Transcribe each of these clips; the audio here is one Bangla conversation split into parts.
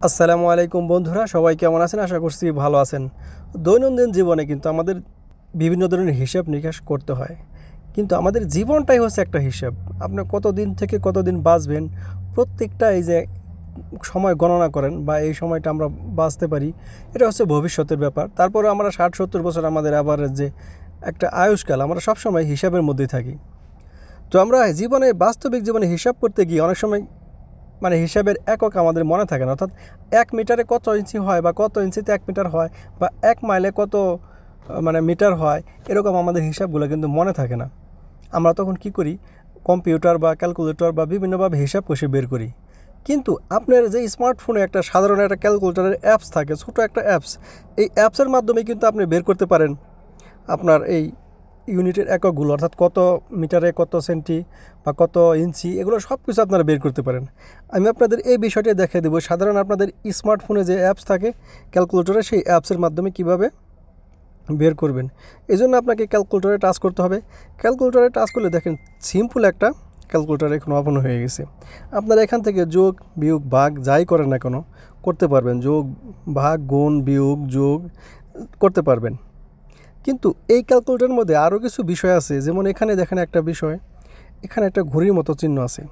আসসালামু আলাইকুম বন্ধুরা, সবাই কেমন আছেন? আশা করছি ভালো আছেন। দৈনন্দিন জীবনে কিন্তু আমাদের বিভিন্ন ধরনের হিসাব নিকাশ করতে হয়, কিন্তু আমাদের জীবনটাই হচ্ছে একটা হিসাব। আপনি কতদিন থেকে কতদিন বাঁচবেন, প্রত্যেকটা এই যে সময় গণনা করেন বা এই সময়টা আমরা বাঁচতে পারি, এটা হচ্ছে ভবিষ্যতের ব্যাপার। তারপরে আমরা 60-70 বছর আমাদের অ্যাভারেজ যে একটা আয়ুষ্কাল, আমরা সবসময় হিসাবের মধ্যেই থাকি। তো আমরা জীবনে, বাস্তবিক জীবনে হিসাব করতে গিয়ে অনেক সময় হিসাবের একক আমাদের মনে থাকে না। অর্থাৎ 1 মিটারে কত ইঞ্চি হয় বা কত ইঞ্চিতে 1 মিটার হয় বা 1 মাইলে কত মিটার হয়, এরকম আমাদের হিসাবগুলো কিন্তু মনে থাকে না। আমরা তখন কি করি? কম্পিউটার বা ক্যালকুলেটর বা বিভিন্নভাবে হিসাব কষে বের করি। কিন্তু আপনার যে স্মার্টফোনে একটা সাধারণ একটা ক্যালকুলেটরের অ্যাপস থাকে, ছোটো একটা অ্যাপস, এই অ্যাপসের মাধ্যমে কিন্তু আপনি বের করতে পারেন আপনার এই ইউনিটের এককগুলো, অর্থাৎ কত মিটারে কত সেন্টি বা কত ইঞ্চি, এগুলো সব কিছু আপনারা বের করতে পারেন। আমি আপনাদের এই বিষয়টি দেখিয়ে দেবো। সাধারণ আপনাদের স্মার্টফোনে যে অ্যাপস থাকে ক্যালকুলেটরে, সেই অ্যাপসের মাধ্যমে কিভাবে বের করবেন। এই জন্য আপনাকে ক্যালকুলেটরে টাচ করতে হবে। ক্যালকুলেটরে টাচ করলে দেখেন সিম্পল একটা ক্যালকুলেটর এখন ওপেন হয়ে গেছে। আপনারা এখান থেকে যোগ, বিয়োগ, ভাগ যাই করেন না কেন করতে পারবেন। যোগ, ভাগ, গুণ, বিয়োগ, যোগ করতে পারবেন। কিন্তু এই ক্যালকুলেটরের মধ্যে আরও কিছু বিষয় আছে। যেমন এখানে দেখেন একটা বিষয়, এখানে একটা ঘড়ির মতো চিহ্ন আছে।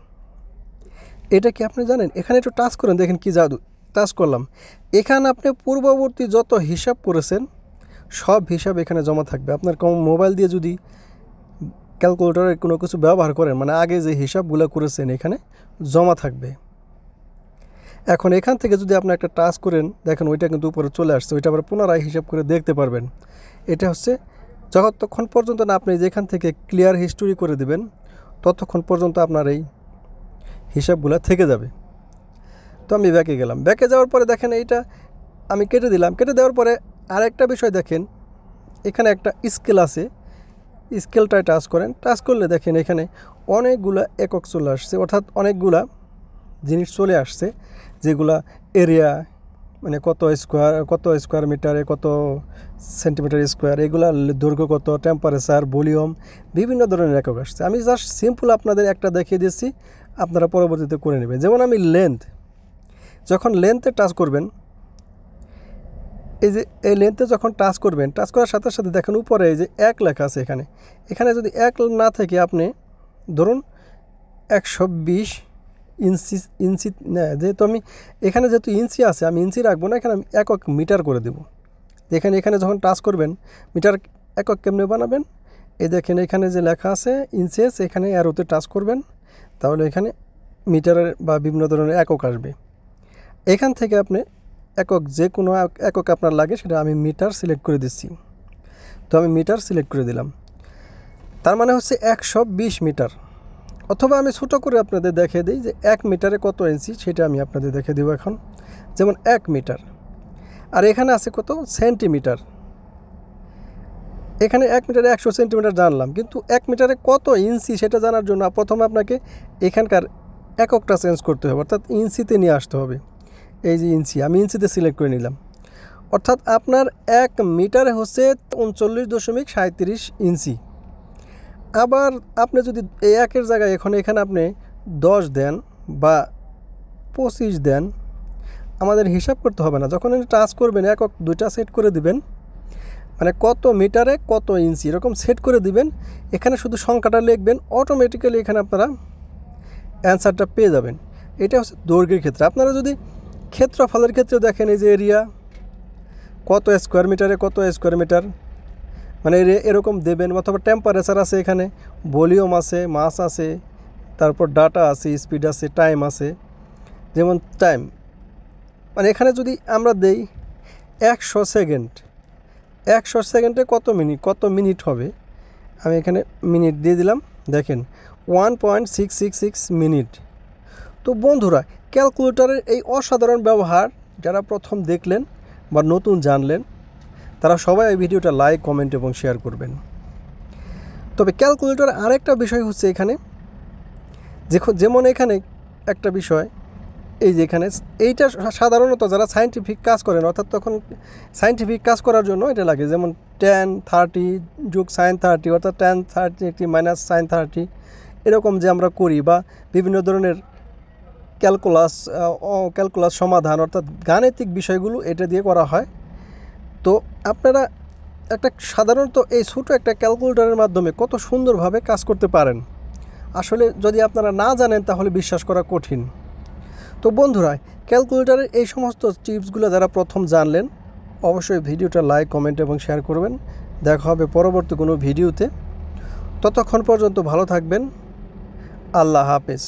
এটা কি আপনি জানেন? এখানে একটু টাচ করেন, দেখেন কি জাদু। টাচ করলাম, এখানে আপনি পূর্ববর্তী যত হিসাব করেছেন সব হিসাব এখানে জমা থাকবে। আপনার মোবাইল দিয়ে যদি ক্যালকুলেটরে কোনো কিছু ব্যবহার করেন, আগে যে হিসাবগুলো করেছেন এখানে জমা থাকবে। এখন এখান থেকে যদি আপনি একটা টাচ করেন, দেখেন ওইটা কিন্তু উপরে চলে আসছে। ওইটা আবার পুনরায় হিসাব করে দেখতে পারবেন। এটা হচ্ছে যতক্ষণ পর্যন্ত না আপনি যেখান থেকে ক্লিয়ার হিস্টোরি করে দেবেন, ততক্ষণ পর্যন্ত আপনার এই হিসাবগুলো থেকে যাবে। তো আমি ব্যাকে গেলাম। ব্যাকে যাওয়ার পরে দেখেন এইটা আমি কেটে দিলাম। কেটে দেওয়ার পরে আরেকটা বিষয় দেখেন, এখানে একটা স্কেল আছে। স্কেলটায় টাচ করেন। টাচ করলে দেখেন এখানে অনেকগুলা একক চলে আসছে, অর্থাৎ অনেকগুলা জিনিস চলে আসছে, যেগুলা এরিয়া, কত স্কোয়ার মিটারে কত সেন্টিমিটার স্কোয়ার, এগুলা দৈর্ঘ্য কত, টেম্পারেচার, ভলিউম, বিভিন্ন ধরনের একক আসছে। আমি জাস্ট সিম্পল আপনাদের একটা দেখিয়ে দিচ্ছি, আপনারা পরবর্তীতে করে নেবেন। যেমন আমি লেন্থ, যখন লেন্থে টাচ করবেন, এই যে এই লেন্থে যখন টাচ করবেন, টাচ করার সাথে সাথে দেখেন উপরে এই যে 1 লেখা আছে। এখানে যদি 1 না থেকে আপনি ধরুন 120 ইঞ্চি না, যেহেতু আমি এখানে যেহেতু ইঞ্চি আছে, আমি ইঞ্চি রাখবো না, এখানে আমি একক মিটার করে দেবো। দেখেন এখানে যখন টাচ করবেন, মিটার একক কেমনে বানাবেন, এই দেখেন এখানে যে লেখা আছে ইঞ্চেস, এখানে অ্যারোতে টাচ করবেন, তাহলে এখানে মিটারের বা বিভিন্ন ধরনের একক আসবে। এখান থেকে আপনি একক, যে কোনো একক আপনার লাগে সেটা আমি মিটার সিলেক্ট করে দিচ্ছি। তো আমি মিটার সিলেক্ট করে দিলাম, তার মানে হচ্ছে 120 মিটার। অথবা আমি ছোটো করে আপনাদের দেখিয়ে দিই যে 1 মিটারে কত ইঞ্চি, সেটা আমি আপনাদের দেখিয়ে দেবো এখন। যেমন 1 মিটার, আর এখানে আছে কত সেন্টিমিটার। এখানে 1 মিটারে 100 সেন্টিমিটার জানলাম, কিন্তু 1 মিটারে কত ইঞ্চি সেটা জানার জন্য প্রথমে আপনাকে এখানকার এককটা চেঞ্জ করতে হবে, অর্থাৎ ইঞ্চিতে নিয়ে আসতে হবে। এই যে ইঞ্চি, আমি ইঞ্চিতে সিলেক্ট করে নিলাম। অর্থাৎ আপনার 1 মিটারে হচ্ছে 39.37 ইঞ্চি। আবার আপনি যদি এই 1-এর জায়গায় এখানে আপনি 10 দেন বা 25 দেন, আমাদের হিসাব করতে হবে না। যখন টাচ করবেন, একক 2টা সেট করে দিবেন, কত মিটারে কত ইঞ্চি এরকম সেট করে দিবেন। এখানে শুধু সংখ্যাটা লিখবেন, অটোমেটিক্যালি এখানে আপনারা অ্যান্সারটা পেয়ে যাবেন। এটা হচ্ছে দৈর্ঘ্যের ক্ষেত্রে। আপনারা যদি ক্ষেত্রফলের ক্ষেত্রেও দেখেন, এই যে এরিয়া কত স্কোয়ার মিটারে কত স্কোয়ার মিটার, এরকম দেবেন। অথবা টেম্পারেচার আছে, এখানে ভলিউম আছে, মাস আছে, তারপর ডাটা আছে, স্পিড আছে, টাইম আছে। যেমন টাইম, এখানে যদি আমরা দেই 100 সেকেন্ড, 100 সেকেন্ডে কত মিনিট হবে, আমি এখানে মিনিট দিয়ে দিলাম। দেখেন 1.666 মিনিট। তো বন্ধুরা, ক্যালকুলেটরের এই অসাধারণ ব্যবহার যারা প্রথম দেখলেন বা নতুন জানলেন, তারা সবাই এই ভিডিওটা লাইক, কমেন্ট এবং শেয়ার করবেন। তবে ক্যালকুলেটর আরেকটা বিষয় হচ্ছে এখানে, যেমন এখানে একটা বিষয়, এই যে এখানে এইটা সাধারণত যারা সায়েন্টিফিক কাজ করেন, অর্থাৎ তখন সায়েন্টিফিক কাজ করার জন্য এটা লাগে। যেমন tan 30 যোগ sin 30, অর্থাৎ tan 30 মাইনাস sin 30, এরকম যে আমরা করি, বা বিভিন্ন ধরনের ক্যালকুলাস সমাধান অর্থাৎ গাণিতিক বিষয়গুলো এটা দিয়ে করা হয়। তো আপনারা সাধারণত এই ছোটো একটা ক্যালকুলেটরের মাধ্যমে কত সুন্দরভাবে কাজ করতে পারেন। আসলে যদি আপনারা না জানেন তাহলে বিশ্বাস করা কঠিন। তো বন্ধুরা, ক্যালকুলেটরের এই সমস্ত টিপসগুলো যারা প্রথম জানলেন, অবশ্যই ভিডিওটা লাইক, কমেন্ট এবং শেয়ার করবেন। দেখা হবে পরবর্তী কোনো ভিডিওতে। ততক্ষণ পর্যন্ত ভালো থাকবেন। আল্লাহ হাফেজ।